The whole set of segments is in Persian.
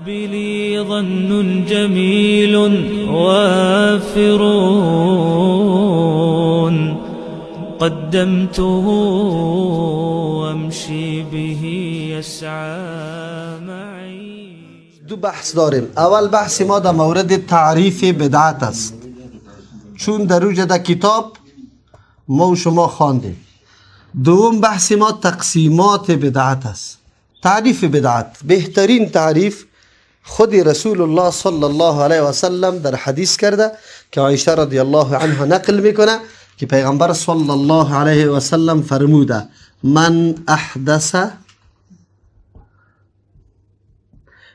لي ظن جميل وافر قدمته وامشي به يسعى معي. دو بحث داریم. اول بحث ما در مورد تعریف بدعت است، چون در اوج در کتاب ما و شما خواندیم. دوم بحث ما تقسیمات بدعت است. تعریف بدعت، بهترین تعریف خود رسول الله صلی الله علیه و سلم در حدیث کرده که عایشه رضی الله عنها نقل میکنه که پیغمبر صلی الله علیه و سلم فرموده: من احدث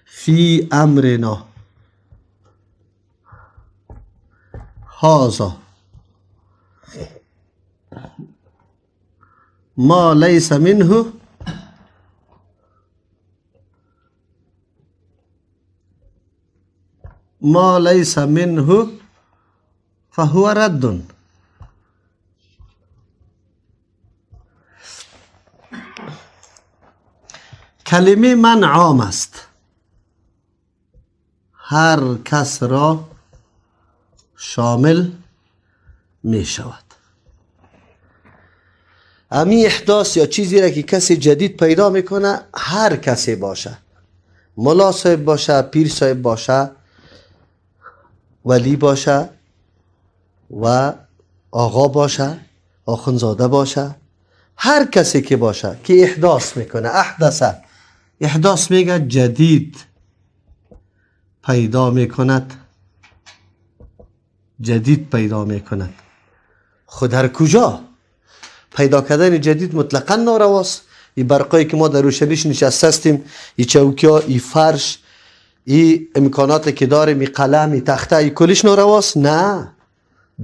فی امرنا هذا ما لیس منه فهو رد. کلمه من عام است، هر کس را شامل می شود. امی احداث یا چیزی را که کسی جدید پیدا میکنه، هر کسی باشه، ملا صاحب باشه، پیر صاحب باشه، ولی باشه و آقا باشه، آخونزاده باشه، هر کسی که باشه که احداث میکنه، احداث میگه جدید پیدا میکند، جدید پیدا میکند. خود در کجا پیدا کردن جدید مطلقا نارواست. این برقایی که ما در روشنیش نشسته هستیم، این چوکیا، این فرش، این امکاناتی که داریم، این قلم، این تخته، این کلش نارواست؟ نه،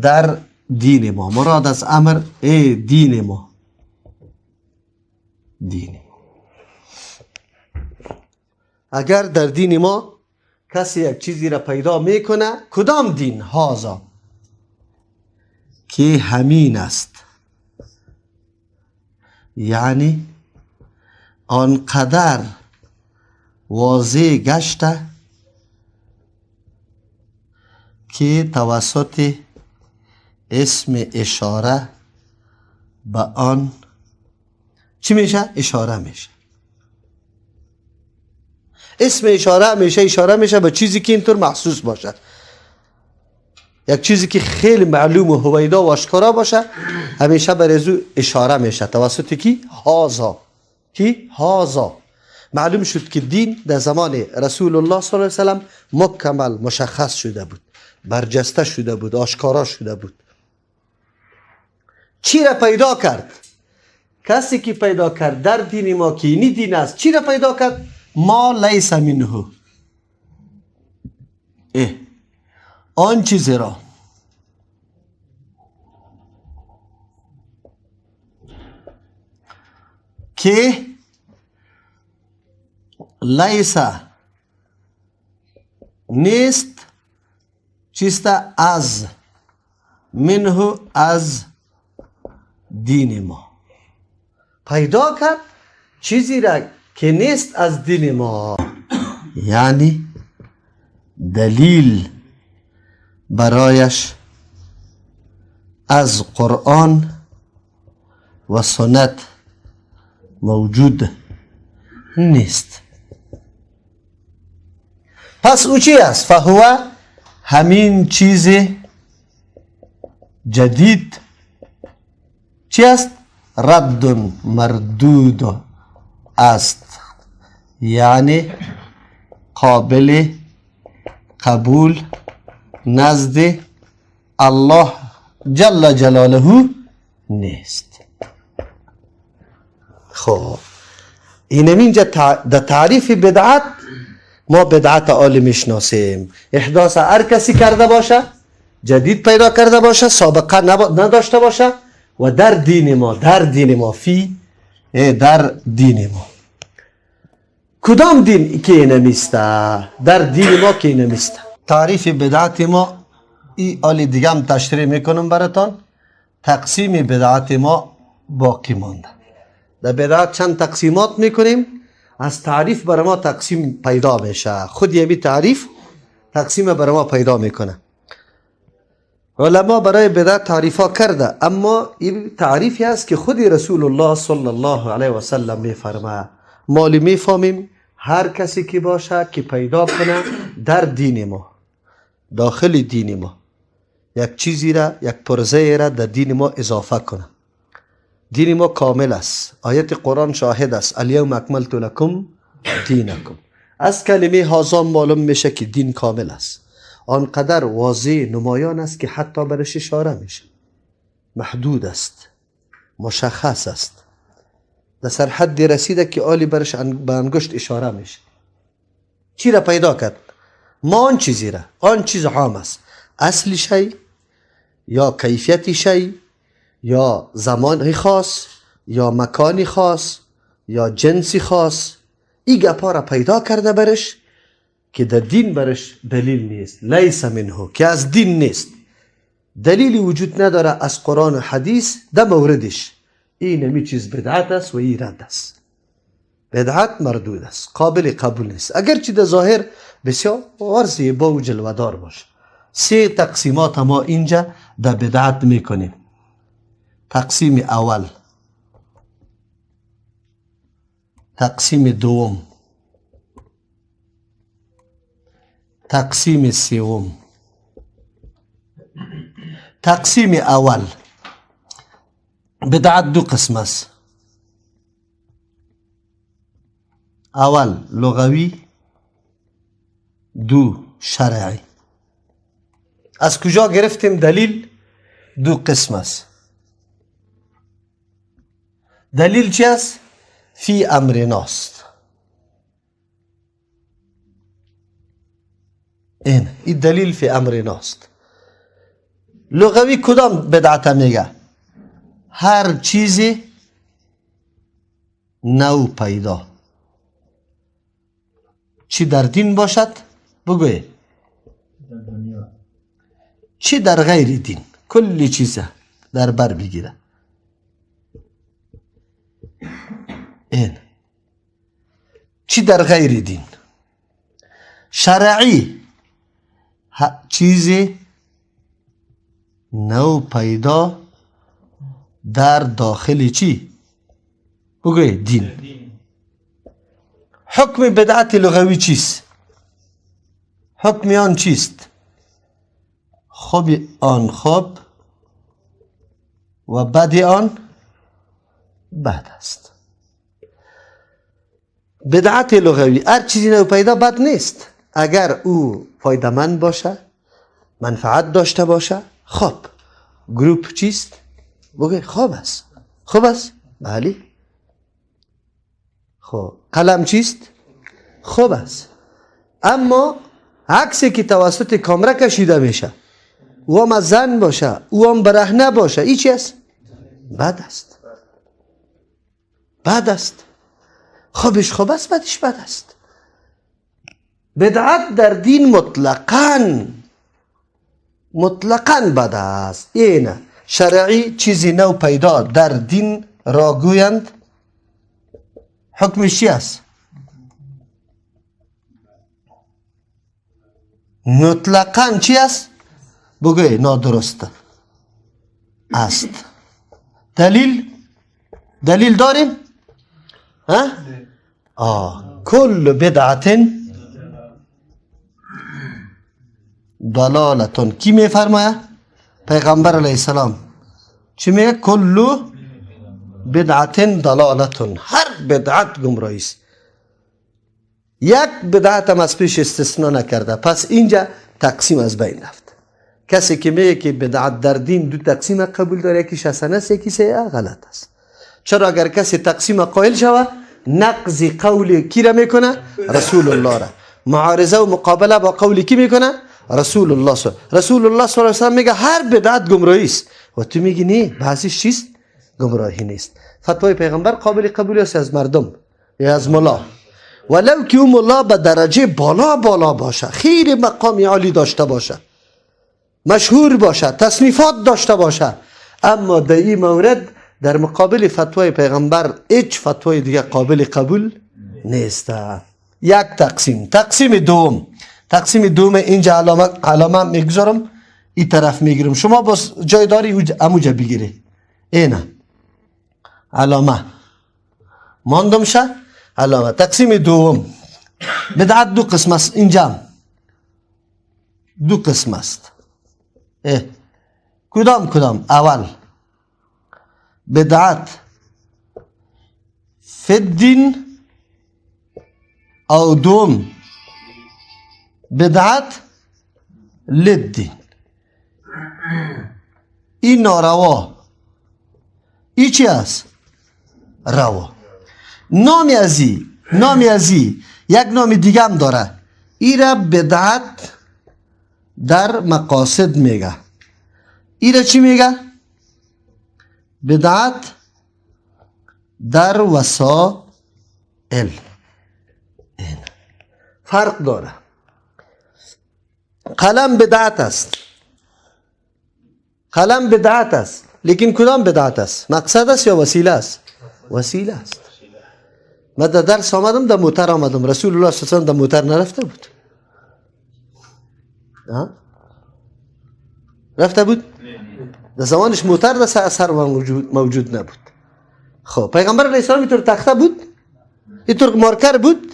در دین ما مراد از امر دین ما. اگر در دین ما کسی یک چیزی را پیدا میکنه، کدام دین؟ هازا، که همین است، یعنی آنقدر واضح گشته که توسط اسم اشاره به آن چی میشه؟ اشاره میشه. اسم اشاره میشه به چیزی که اینطور محسوس باشه، یک چیزی که خیلی معلوم و هویدا و آشکارا باشه، همیشه بر ازو اشاره میشه توسط کی؟ هازا. معلوم شد که دین در زمان رسول الله صلی الله علیه و سلم مکمل مشخص شده بود، برجسته شده بود، آشکارا شده بود. چی را پیدا کرد؟ کسی که پیدا کرد در دین ما که اینی دین است، چی را پیدا کرد؟ ما لیس منه، آن چیزی را که لیس نیست، چیسته از منه، از دین ما. پیدا کرد چیزی را که نیست از دین ما، یعنی دلیل برایش از قرآن و سنت موجود نیست. پس او چی است؟ فهو، همین چیز جدید چی است؟ رد، مردود است، یعنی قابل قبول نزد الله جل جلاله نیست. خب اینجا در تعریف بدعت ما بدعت عالی میشناسیم. احداث هر کسی کرده باشه، جدید پیدا کرده باشه، سابقه نداشته باشه، و در دین ما در دین ما کدام دین که نمیسته؟ در دین ما که نمیسته. تعریف بدعت ما ای آلی دیگه هم تشریح میکنم براتان. تقسیم بدعت ما باقی مانده. در بدعت چند تقسیمات میکنیم. از تعریف برای ما تقسیم پیدا میشه. خود یه تعریف تقسیم برای ما پیدا میکنه. علما برای بدعت تعریف ها کرده، اما این تعریفی است که خود رسول الله صلی الله علیه و سلم میفرماید. مالی میفهمیم هر کسی که باشه که پیدا کنه در دین ما، داخل دین ما، یک چیزی را، یک پرزه را در دین ما اضافه کنه. دین ما کامل است. آیت قرآن شاهد است: الیوم اکملت لکم دینکم. از کلمه هازا معلوم میشه که دین کامل است. آنقدر واضح نمایان است که حتی برش اشاره میشه. محدود است، مشخص است، در سرحد رسیده که آلی برش به انگشت اشاره میشه. چی را پیدا کرد؟ ما آن چیزی را، آن چیز عام است، اصل شی یا کیفیت شی یا زمان خاص یا مکانی خاص یا جنسی خاص، این گپا را پیدا کرده برش که در دین برش دلیل نیست. لیس منه، که از دین نیست، دلیلی وجود نداره از قرآن و حدیث در موردش. این همی چیز بدعت است و این رد است. بدعت مردود است، قابل قبول نیست، اگرچه در ظاهر بسیار زیبا و جلوه‌دار باشه. 3 تقسیمات ما اینجا در بدعت میکنیم. تقسیم اول، تقسیم دوم، تقسیم سوم. تقسیم اول، بدعت 2 قسم است. اول لغوی، 2 شرعی. از کجا گرفتیم دلیل؟ 2 قسم است. دلیل چی است؟ فی امرناست. این دلیل فی امرناست. لغوی کدام بدعت میگه؟ هر چیزی نو پیدا، چی در دین باشد بگوی، چی در غیر دین، کلی چیز در بر بگیره. این چی در غیر دین. شرعی، چیزی نو پیدا در داخل چی بگوی دین. حکم بدعت لغوی چیست؟ حکم آن چیست؟ خوب آن خوب و بد آن بد است. بدعت لغوی هر چیزی نو پیدا بد نیست، اگر او فایده‌مند باشه، منفعت داشته باشه. خوب گروپ چیست؟ بگوی خوب است. خوب است؟ بله. خب قلم چیست؟ خوب است. اما عکسی که توسط کامera کشیده میشه و هم زن باشه و هم برهنه باشه، این چی است؟ بد است. بد است. خوبش خوب است، بدش بد است. بدعت در دین مطلقاً بد است. اینه شرعی چیزی نو پیدا در دین را گویند، حکمش چی است؟ مطلقاً چی است؟ بگوی نادرست است. دلیل داریم؟ کل بدعت ضلالتون. کی می فرماید؟ پیغمبر علیه السلام. چی میگه؟ کل بدعت ضلالتون. هر بدعت گمراهی است. یک بدعت هم از پیش استثناء نکرده. پس اینجا تقسیم از بین رفت. کسی که میگه که بدعت در دین 2 تقسیم قبول داره، یکیش حسن است یکیش غلط است. چرا؟ اگر کسی تقسیم قائل شود، نقض قول کی را میکنه؟ رسول الله را. معارضه و مقابله با قول کی میکنه؟ رسول الله صلی الله علیه و سلم میگه هر بدعت گمراهی است و تو میگی نه، بعضیش چیست؟ گمراهی نیست. فتوای پیغمبر قابل قبول است از مردم یا از ملا، ولو که اون ملا به درجه بالا باشه، خیر مقام عالی داشته باشه، مشهور باشه، تصنیفات داشته باشه، اما در این مورد در مقابل فتوای پیغمبر هیچ فتوای دیگه قابل قبول نیست. یک تقسیم دوم اینجا علامه میگذارم، این طرف میگیرم، شما بس جای داری اموجا بگیری. اینه علامه ماندم شه. علامه تقسیم دوم. بدعت دو قسم است. اینجا دو قسم است. کدام؟ اول بدعت فی الدین، او دوم بدعت للدین. این ناروا، این چی است؟ روا. نامی ازی یک نام دیگه هم داره. ای را بدعت در مقاصد میگه. ای را چی میگه؟ بدعت در وسائل. این فرق داره. قلم بدعت است، لیکن کدام بدعت است؟ مقصد است یا وسیله است؟ وسیله است. من در درس آمدم، در موتر آمدم، رسول الله صلی الله علیه و در موتر نرفته بود. رفته بود؟ در زمانش موتر در سر موجود نبود. خب پیغمبر علیه السلام اینطور تخته بود؟ اینطور مارکر بود؟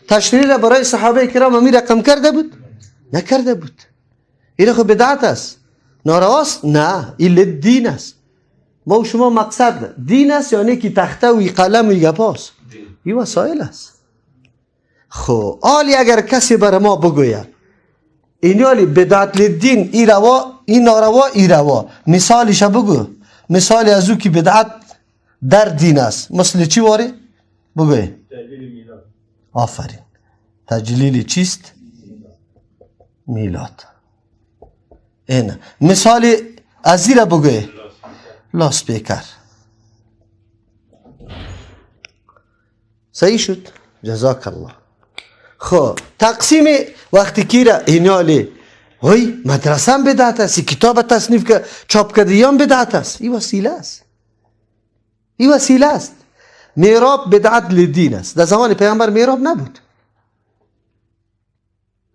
تشریح را برای صحابه کرام امی رقم کرده بود؟ نکرده بود. این خب بدعت است، نارواست؟ نه، این دین است. ما و شما مقصد دین است، یعنی که تخته و قلم و گپاست، این وسایل است. خب حالی اگر کسی بر ما بگوید این حالی بدعت للدین، این روا، این ناروا، این روا، مثالش بگو. مثال از او که بدعت در دین است مثل چی واره؟ بگوی. آفرین. تجلیل چیست؟ میلاد. اینه مثال از این را بگوی. لاسپیکر. صحیح شد؟ جزاک الله. خب تقسیم وقتی کی را اینالی وای مدرسه هم بدعت است، کتاب تصنیف که چاپ کرده هم بدعت است. این وسیله است. میراب بدعت لدین است. در زمان پیامبر میراب نبود.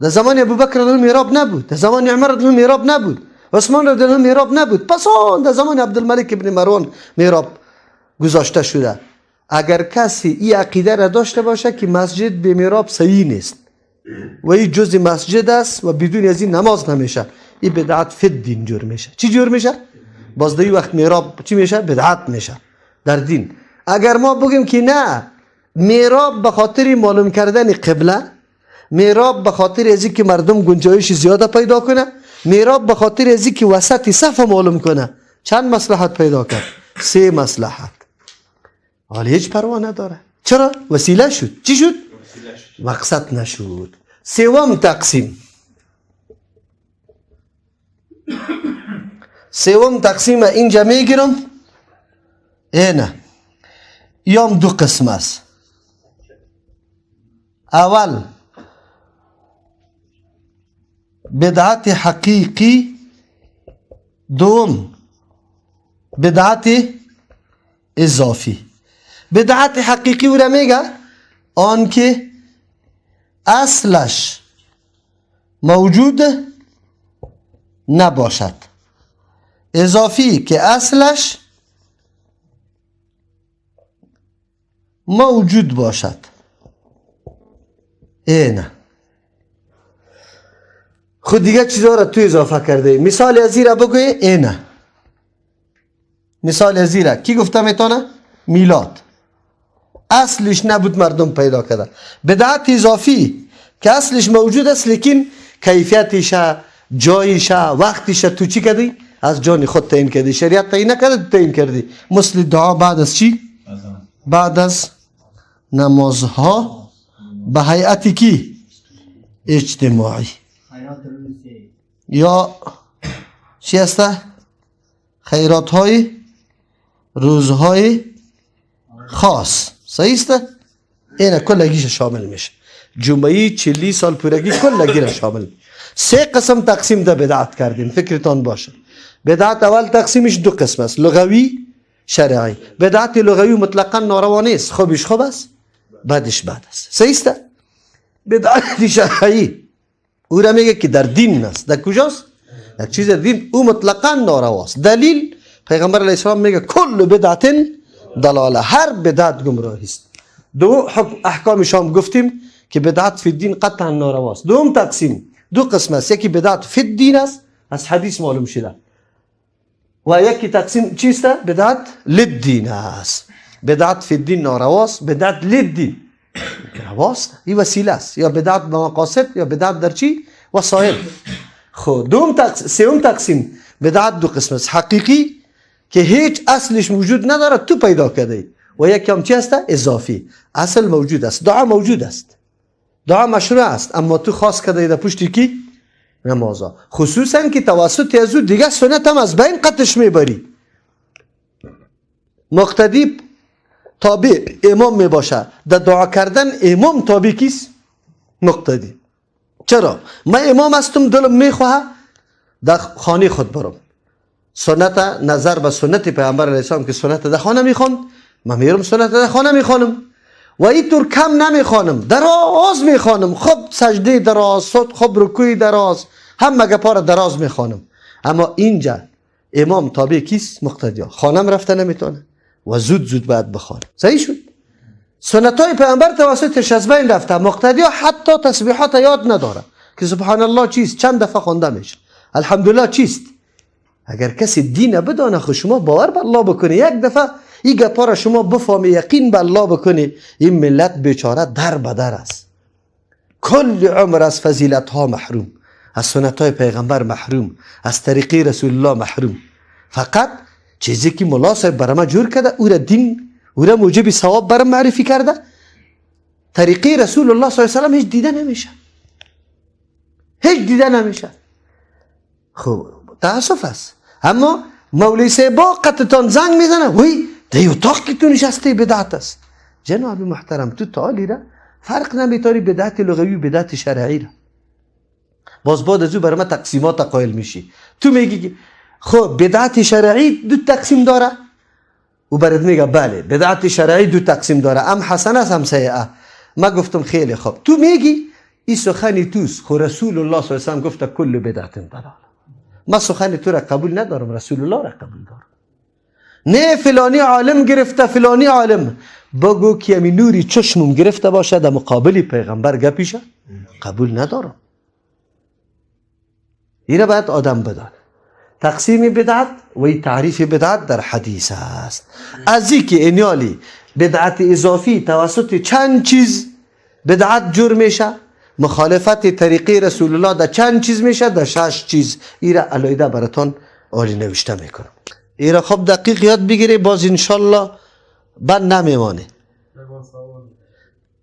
در زمان ابوبکر رضی میراب نبود. در زمان عمر رضی میراب نبود. عثمان رضی میراب نبود. پس در زمان عبدالملک ابن مروان میراب گذاشته شده. اگر کسی این عقیده را داشته باشه که مسجد به میراب صحیح نیست و این جز مسجد است و بدون از این نماز نمیشه، این بدعت فی الدین جور میشه. چی جور میشه؟ باز در این وقت میراب چی میشه؟ بدعت میشه در دین. اگر ما بگیم که نه، میراب به خاطر معلوم کردن قبله، میراب به خاطر از اینکه مردم گنجایش زیاده پیدا کنه، میراب به خاطر از اینکه وسط صف معلوم کنه، چند مصلحت پیدا کرد؟ 3 مصلحت. حالا هیچ پروا نداره. چرا؟ وسیله شد. چی شد؟ مقصد نشد. سوم تقسیم اینجا میگیرم. اینه یام دو قسم است. اول بدعت حقیقی، دوم بدعت اضافی. بدعت حقیقی او را میگه آن که اصلش موجود نباشد، اضافی که اصلش موجود باشد. اینه خود دیگه چیزا را تو اضافه کرده. مثال از این را بگوی. اینه مثال از این را کی گفته میتونه؟ میلاد اصلش نبود، مردم پیدا کردن. بدعت اضافی که اصلش موجود است لیکن کیفیتش، جایش، وقتش تو چی کردی؟ از جان خود تعیین کردی. شریعت تعیین نکرده، تعیین کردی. مثل دعا بعد از چی؟ بعد از نمازها به هیئتی کی؟ اجتماعی. یا چی هست؟ خیرات های روزهای خاص. صحیح است؟ اینه کلگیش شامل میشه. جمعه 40 سال پورگی کلگی را شامل. 3 قسم تقسیم ده بدعت کردیم، فکرتان باشه. بدعت اول تقسیمش 2 قسم است، لغوی، شرعی. بدعت لغوی مطلقا ناروا نیست، خوبش خوب است، بعدش بعد است. صحیح است؟ بدعت شرعی او را میگه که در دین است. در کجاست؟ یک چیز دین او مطلقا نارواست. دلیل پیغمبر علیه السلام میگه کل بدعت ضلاله، هر بدعت گمراهی است. دو احکامش هم گفتیم که بدعت فی الدین قطعا نارواست. دوم تقسیم دو قسم است، یکی بدعت فی الدین است از حدیث معلوم شده و یکی تقسیم چیست؟ بدعت للدین است. بدعت فی الدین نارواست، بدعت للدین رواست. این وسیله است، یا بدعت به مقاصد یا بدعت در چی؟ وسایل. خب سوم تقسیم بدعت دو قسم است، حقیقی که هیچ اصلش موجود نداره تو پیدا کرده و یکی هم چی است؟ اضافی. اصل موجود است، دعا موجود است، دعا مشروع است، اما تو خاص کرده در پشتی کی؟ نمازا. خصوصا که توسط از او دیگه سنت هم از بین قطعش میبری. مقتدی تابع امام میباشه، در دعا کردن امام تابع کیست؟ مقتدی. چرا؟ من امام هستم دلم میخواه در خانه خود برم، سنت نظر به سنت پیامبر علیه السلام که سنت در خانه میخوان، من میرم سنت در خانه میخوانم و اینطور کم نمیخوانم، دراز میخوانم، خب سجده دراز، خب رکوع دراز، همه گپا دراز میخوانم. اما اینجا امام تابع کیست؟ مقتدی. خانم رفته نمیتونه و زود باید بخوانه. صحیح شد؟ سنت های پیامبر توسطش از بین رفته. مقتدی حتی تسبیحات یاد نداره که سبحان الله چیست، چند دفعه خونده میشه، الحمدلله چیست. اگر کسی دین بدانه خود شما باور به الله بکنه، یک دفعه این گپا را شما بفهمی، یقین به الله بکنی، این ملت بیچاره در بدر است، کل عمر از فضیلت ها محروم، از سنت های پیغمبر محروم، از طریقی رسول الله محروم. فقط چیزی که ملا صاحب برام جور کرده او را دین، او را موجب ثواب برام معرفی کرده، طریقی رسول الله صلی الله علیه و سلم هیچ دیده نمیشه، هیچ دیده نمیشه. خب تاسف است. اما مولوی صاحب قطعتان زنگ میزنه، وی در اتاق که تو نشسته بدعت است. جناب محترم تو تعالی را فرق نمیتاری بدعت لغوی و بدعت شرعی را. باز بعد از او برای ما تقسیمات قائل میشی. تو میگی خب بدعت شرعی دو تقسیم داره، او برات میگه بله بدعت شرعی دو تقسیم داره، هم حسنه هم سیئه. ما گفتم خیلی خوب، تو میگی این سخنی توست، خو رسول الله صلی الله علیه و سلم گفته کل بدعت ضلاله. ما سخن تو را قبول ندارم، رسول الله را قبول دارم. نه فلانی عالم گرفته فلانی عالم، بگو که همین نوری چشمم گرفته باشه در مقابل پیغمبر گپیشه قبول ندارم. این را باید آدم بدانه. تقسیم بدعت و تعریف بدعت در حدیث است. از این که انیالی بدعت اضافی توسط چند چیز بدعت جور میشه، مخالفت طریقی رسول الله در چند چیز میشه؟ در 6 چیز. ایره علایده براتون عالی نوشته میکنم. ایره خب دقیق یاد بگیری، باز انشالله بند نمیمانه.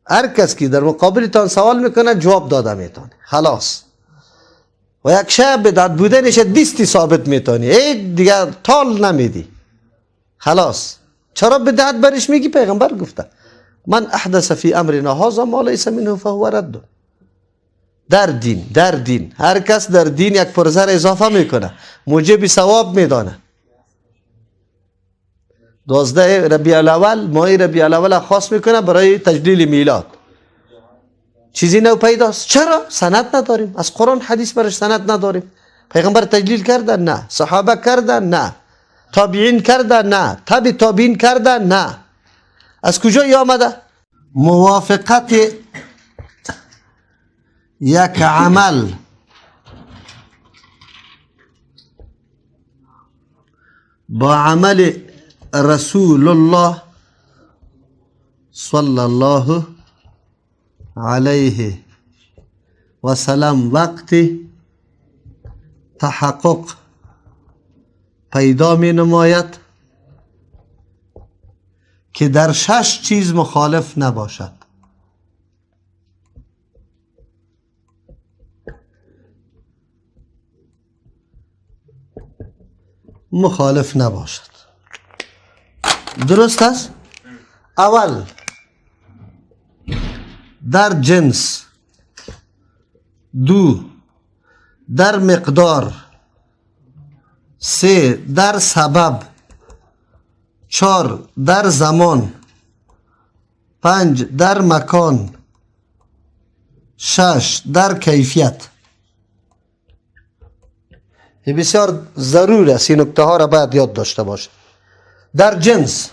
هر کس که در مقابلتان سوال میکنه جواب داده میتونه، خلاص. و یک شب بدعت بودنش 20 ثابت میتونی، ای دیگه تال نمیدی، خلاص. چرا بدعت برش میگی؟ پیغمبر گفته من احدث فی امرنا هذا ما لیس منه فهو رد. در دین هر کس در دین یک پرزر اضافه میکنه موجب ثواب میدانه. 12 ربیع الاول، ماه ربیع الاول خاص میکنه برای تجلیل میلاد. چیزی نو پیداست. چرا؟ سند نداریم، از قرآن حدیث برش سند نداریم. پیغمبر تجلیل کردن؟ نه. صحابه کردن؟ نه. تابعین کردن؟ نه. تابعین کردن؟ نه. از کجا آمده؟ موافقت یک عمل با عمل رسول الله صلی الله علیه و سلم وقتی تحقق پیدا می نماید که در 6 چیز مخالف نباشد. مخالف نباشد. درست است؟ اول در جنس، 2 در مقدار، 3 در سبب، 4 در زمان، 5 در مکان. 6 در کیفیت. این بسیار ضرور است، این نکته ها را باید یاد داشته باشه. در جنس،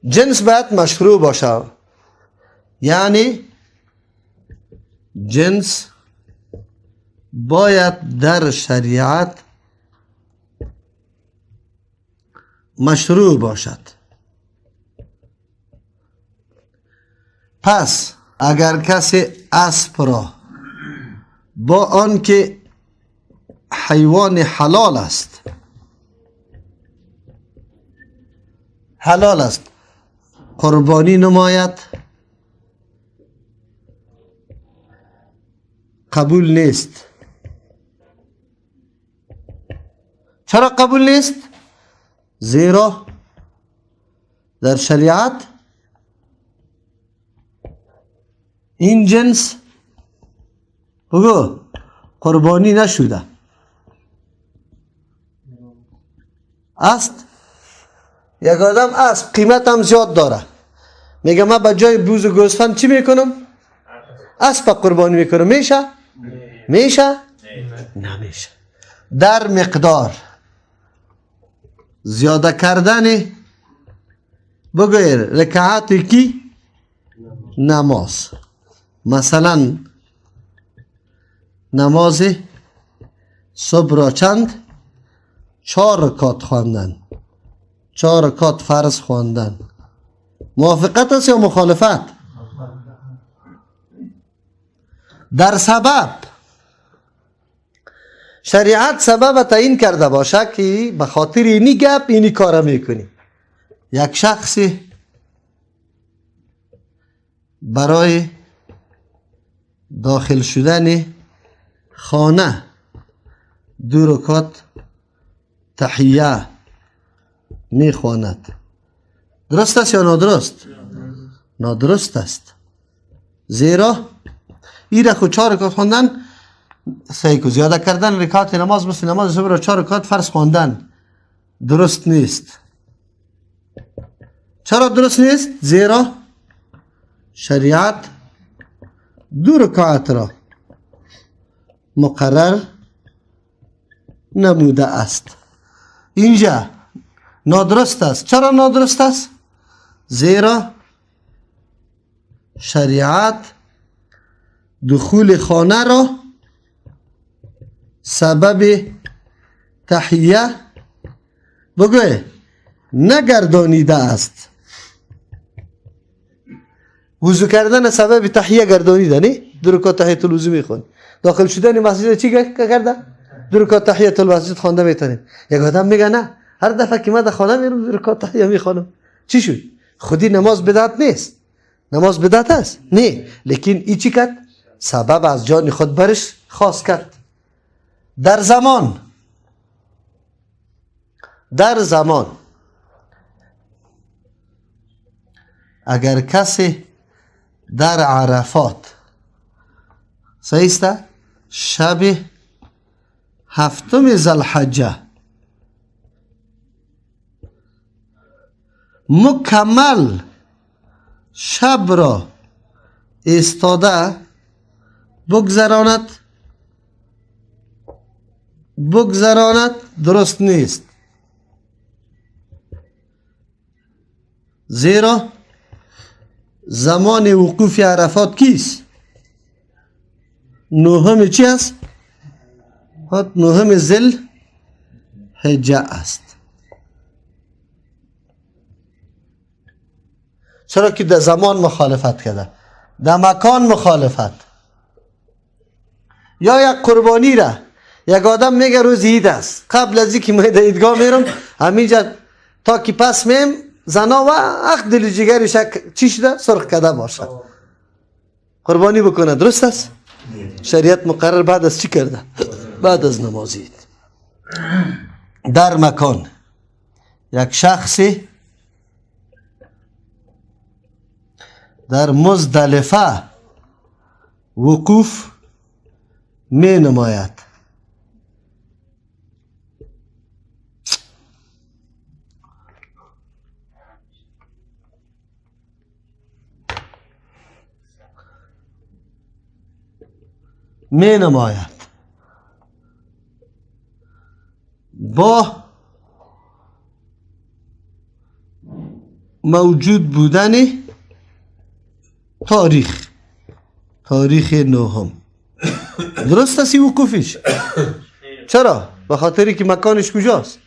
جنس باید مشروع باشه، یعنی جنس باید در شریعت مشروع باشد. پس اگر کسی اسب را با آنکه حیوان حلال است، حلال است، قربانی نماید، قبول نیست. چرا قبول نیست؟ زیرا در شریعت این جنس بگو قربانی نشده است. یک آدم اسب قیمت هم زیاد داره، میگه من به جای بوز و گوسفند چی میکنم؟ اسب قربانی میکنم. میشه؟ میشه؟ نمیشه. در مقدار زیاده کردن بگویر رکعات کی؟ نماز. مثلا نماز صبح را چند؟ 4 رکعت خواندن، 4 رکعت فرض خواندن. موافقت است یا مخالفت؟ در سبب، شریعت سبب تعیین کرده باشه که به خاطر اینی گپ اینی کار میکنی. یک شخصی برای داخل شدن خانه 2 رکعت تحیه میخواند، درست است یا نادرست؟ نادرست است، زیرا این را خود 4 رکعت خواندن صحیح کو. زیاده کردن رکعات نماز مثل نماز صبح را 4 رکعت فرض خواندن درست نیست. چرا درست نیست؟ زیرا شریعت 2 رکعت را مقرر نموده است. اینجا نادرست است. چرا نادرست است؟ زیرا شریعت دخول خانه را سبب تحیه بگوی نگردانیده است. وضو کردن سبب تحیه گردانیده نه؟ 2 رکعت تحیت الوضو میخوان. داخل شدن مسجد چی کرده؟ 2 رکعت تحیت المسجد خوانده میتونیم. یک آدم میگه نه، هر دفعه که من در خانه میرم 2 رکعت تحیه میخوانم. چی شد؟ خودی نماز بدعت نیست. نماز بدعت است؟ نه، لیکن ای چی کرد؟ سبب از جان خود برش خاص کرد. در زمان اگر کسی در عرفات صحیح است شب 7 ذوالحجه مکمل شب را ایستاده بگذراند درست نیست، زیرا زمان وقوف عرفات کیست؟ 9 چی است؟ 9 ذوالحجه است. چرا که در زمان مخالفت کرده، در مکان مخالفت. یا یک قربانی را یک آدم میگه روز عید است، قبل از اینکه من در عیدگاه میرم همینجا تا که پس میم زنا و اخ دل جگرش چی شده سرخ کرده باشه قربانی بکنه، درست است؟ شریعت مقرر بعد از چی کرده؟ بعد از نماز عید. در مکان یک شخصی در مزدلفه وقوف می نماید. می نماید با موجود بودن تاریخ نهم. درست است وقوفش؟ چرا؟ به خاطری که مکانش کجاست؟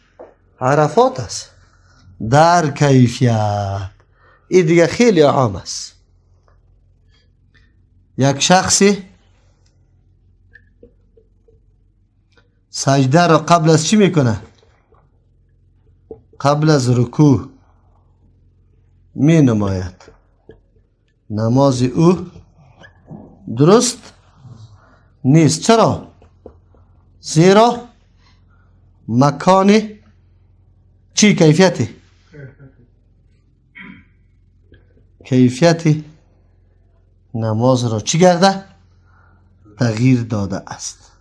عرفات است. در کیفیت این دیگه خیلی عام است. یک شخصی سجده را قبل از چی میکنه؟ قبل از رکوع می نماید. نماز او درست نیست. چرا؟ زیرا مکان چی کیفیتی؟ کیفیتی نماز را چی کرده؟ تغییر داده است.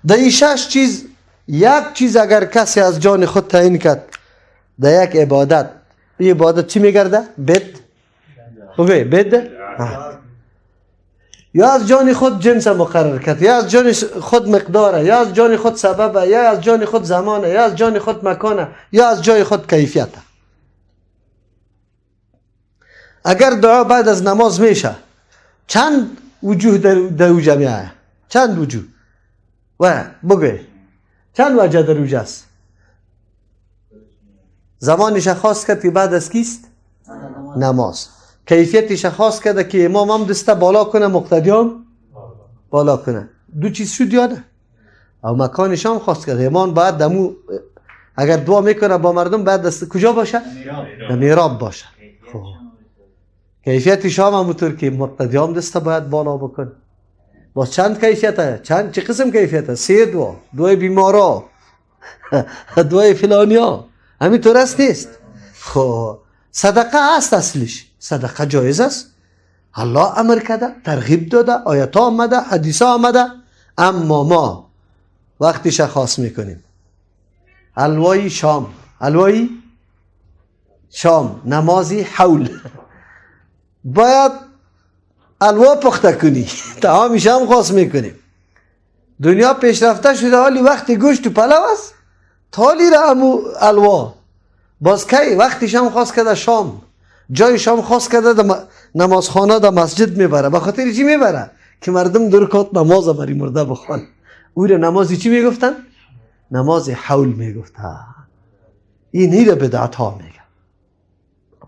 در این 6 چیز یک چیز اگر کسی از جان خود تعیین کرد در یک عبادت، این عبادت چی میگرده؟ بد؟ یا از جان خود جنس مقرر کرد، یا از جان خود مقداره، یا از جان خود سببه، یا از جان خود زمانه، یا از جان خود مکانه، یا از جای خود کیفیته. اگر دعا بعد از نماز میشه چند وجوه در او جمعه؟ چند وجوه؟ و بگوی چند وجه در اوجه است؟ زمانش خاص کرد که بعد از کیست؟ نماز. کیفیتش خاص کرده که امام هم دسته بالا کنه، مقتدیان بالا کنه. دو چیز شد یاده. او مکانش هم خاص کرده. امام باید دمو اگر دعا میکنه با مردم بعد دست کجا باشه؟ در میراب باشه. کیفیتش هم همونطور که مقتدی هم دسته باید بالا بکنه. با چند کیفیت هست؟ چه قسم کیفیت هست؟ 3 دعا، دعای بیمارا، دعای فلانیا، همینطور است نیست؟ خب صدقه هست اصلش. صدقه جایز است. الله امر کرده، ترغیب داده، آیات آمده، حدیث آمده. اما ما وقتش خاص میکنیم. حلوای شام، نمازی حول. باید حلوا پخته کنی، طعامش هم خاص میکنیم. دنیا پیشرفته شده، حالی وقتی گوشت و پلو است تالی را همو حلوا. باز کی وقتش هم خاص کرده شام، جایش هم خاص کرده نمازخانه در مسجد میبره. به خاطر چی میبره؟ که مردم 2 رکعت نماز بری مرده بخوان. او را نمازی چی میگفتن؟ نماز حول میگفتن. این را بدعت ها میگن.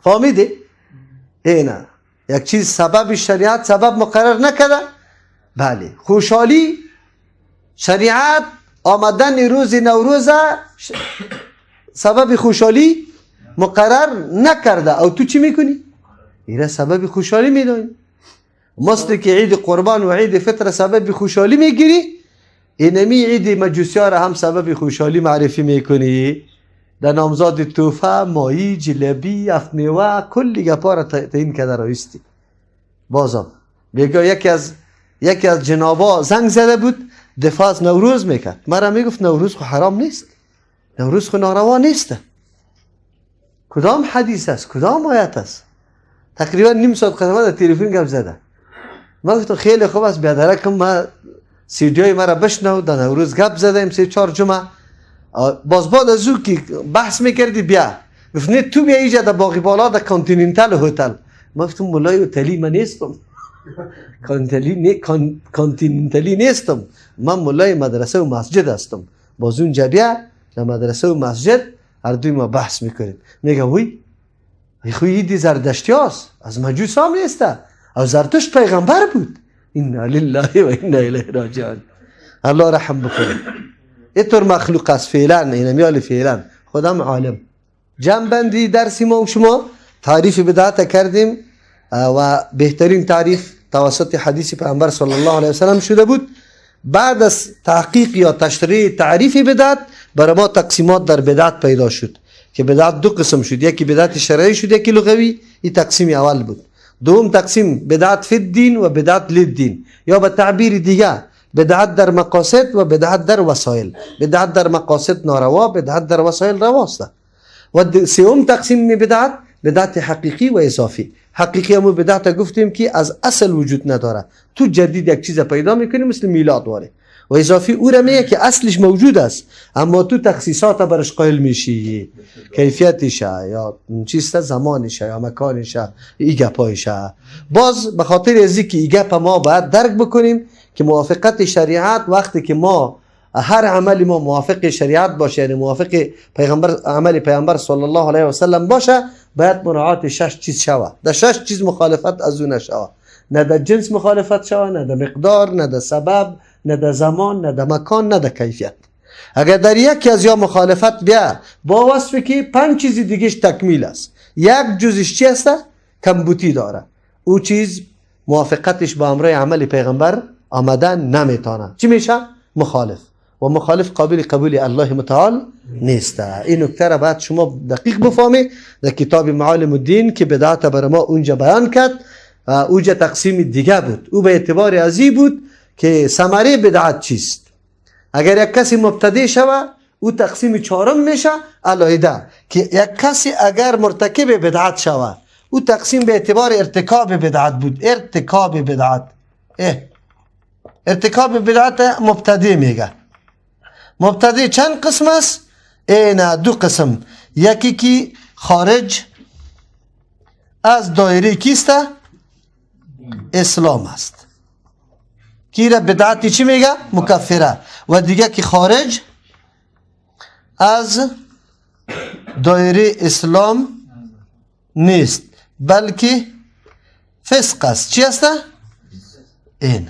فهمیده؟ اینه یک چیز سبب شریعت سبب مقرر نکرده. بله، خوشحالی شریعت آمدن روز نوروز سبب خوشحالی مقرر نکرده. او تو چی میکنی؟ ایره سبب خوشحالی میدونی. مثل که عید قربان و عید فطر سبب خوشحالی میگیری، اینمی عید مجوسی ها را هم سبب خوشحالی معرفی میکنی. در نامزاد توفه، مایی، جلبی، افمیوه، کلی گپا را تعیین کرده رایستی. بازم بگه یکی از جنابا زنگ زده بود دفاع از نوروز میکرد. مرا میگفت نوروز خو حرام نیست، نوروز خو ناروا نیست. کدام حدیث است؟ کدام آیت است؟ تقریبا نیم ساعت قدمه در تلفن گپ زده. من گفتم خیلی خوب است، بیادرکم ما سیدیای مرا بشنو، در نوروز گپ زدیم 3-4 جمعه. باز بعد از او که بحث میکردی بیا گفت تو بیا اینجا در باقی بالا در کانتیننتال هتل. من گفتم مولای هتلی من نیستم، کانتیننتالی نیستم، من مولای مدرسه و مسجد هستم. باز اونجا بیا در مدرسه و مسجد هر دوی ما بحث میکنیم. میگم وی خوی دی زردشتی هست، از مجوس هم نیسته، او زرتشت پیغمبر بود. انا لله و انا الیه راجعون. الله رحم بکنه. اینطور مخلوق است فعلا، اینمیال فعلا. خودم عالم. جنبندی درسی ما و شما تعریف بدعت کردیم و بهترین تعریف توسط حدیث پیامبر صلی الله علیه و سلم شده بود. بعد از تحقیق یا تشریح تعریف بدعت برای ما تقسیمات در بدعت پیدا شد که بدعت 2 قسم شد. یکی بدعت شرعی شد، یکی لغوی. این تقسیم اول بود. دوم تقسیم بدعت فی الدین و بدعت للدین، یا به تعبیر دیگه بدعت در مقاصد و بدعت در وسایل. بدعت در مقاصد ناروا، بدعت در وسایل رواست. و سوم تقسیم بدعت بدعت حقیقی و اضافی. حقیقی همون بدعت گفتیم که از اصل وجود نداره، تو جدید یک چیز پیدا میکنی مثل میلاد واره. و اضافی او را میگه که اصلش موجود است اما تو تخصیصات برش قائل میشی، کیفیتشه یا چیست، زمانشه یا مکانشه، ای گپایشه. باز به خاطر از اینکه ای گپ ما باید درک بکنیم که موافقت شریعت وقتی که ما هر عمل ما موافق شریعت باشه، یعنی موافق عمل پیامبر صلی الله علیه و سلم باشه، باید مراعات 6 چیز شوه. در 6 چیز مخالفت از اون نشوه، نه در جنس مخالفت شوه، نه در مقدار، نه در سبب، نه در زمان، نه در مکان، نه در کیفیت. اگر در یکی از یا مخالفت بیا با وصفی که 5 چیز دیگهش تکمیل است، یک جزش چی است؟ کمبوتی داره، او چیز موافقتش با امر عمل پیغمبر آمدن نمیتونه، چی میشه؟ مخالف. و مخالف قابل قبول الله متعال نیست. این نکته را باید شما دقیق بفهمید. در کتاب معالم الدین که بدعت بر ما اونجا بیان کرد، اونجا تقسیم دیگه بود. او به اعتبار ازی بود که ثمره بدعت چیست. اگر یک کسی مبتدی شوه او تقسیم 4 میشه علیحده، که یک کسی اگر مرتکب بدعت شوه او تقسیم به اعتبار ارتکاب بدعت بود. ارتکاب بدعت، ارتکاب بدعت مبتدی میگه. مبتدی چند قسم است؟ این 2 قسم. یکی که خارج از دایره کیست؟ اسلام است، کی را بدعتی چی میگه؟ مکفره. و دیگه که خارج از دایره اسلام نیست بلکه فسق است. چی است؟ این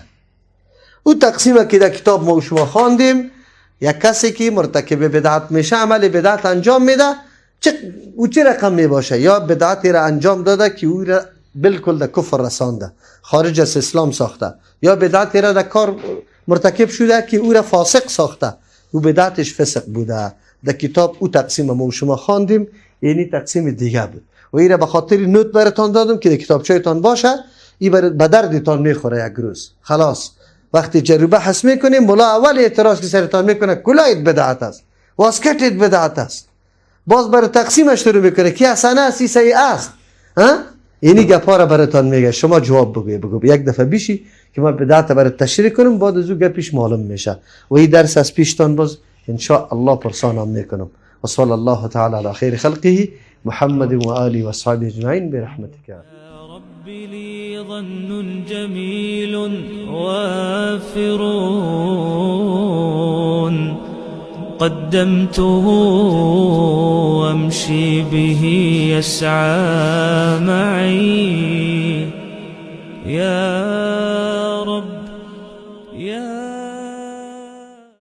او تقسیم که در کتاب ما شما خواندیم. یک کسی که مرتکب بدعت میشه، عمل بدعت انجام میده، او چه رقم میباشه؟ یا بدعتی را انجام داده که او را بالکل در کفر رسانده، خارج از اسلام ساخته، یا بدعتی را در کار مرتکب شده که او را فاسق ساخته، او بدعتش فسق بوده. در کتاب او تقسیم ما شما خواندیم، یعنی تقسیم دیگه بود. و این را به خاطر نوت براتون دادم که در کتابچه‌تان باشه، این به دردتان میخوره. یک روز خلاص وقتی جربه حس میکنیم، مولا اول اعتراض که سرتان میکنه کلاهت بدعت است، واسکتت بدعت است، باز برای تقسیمش شروع میکنه که حسنه است سیئه است. اینی گپا را براتون میگه، شما جواب بگو یک دفعه بیشی که ما بدعت برای تشریح کنم، بعد از او گپیش معلوم میشه. و این درس از پیشتان باز ان شاء الله پرسانم میکنم. و صلی الله تعالی علی خیر خلقه محمد و آله و اصحابه اجمعین برحمتک. لي ظن جميل وافر قدمته وامشي به يسعى معي يا رب يا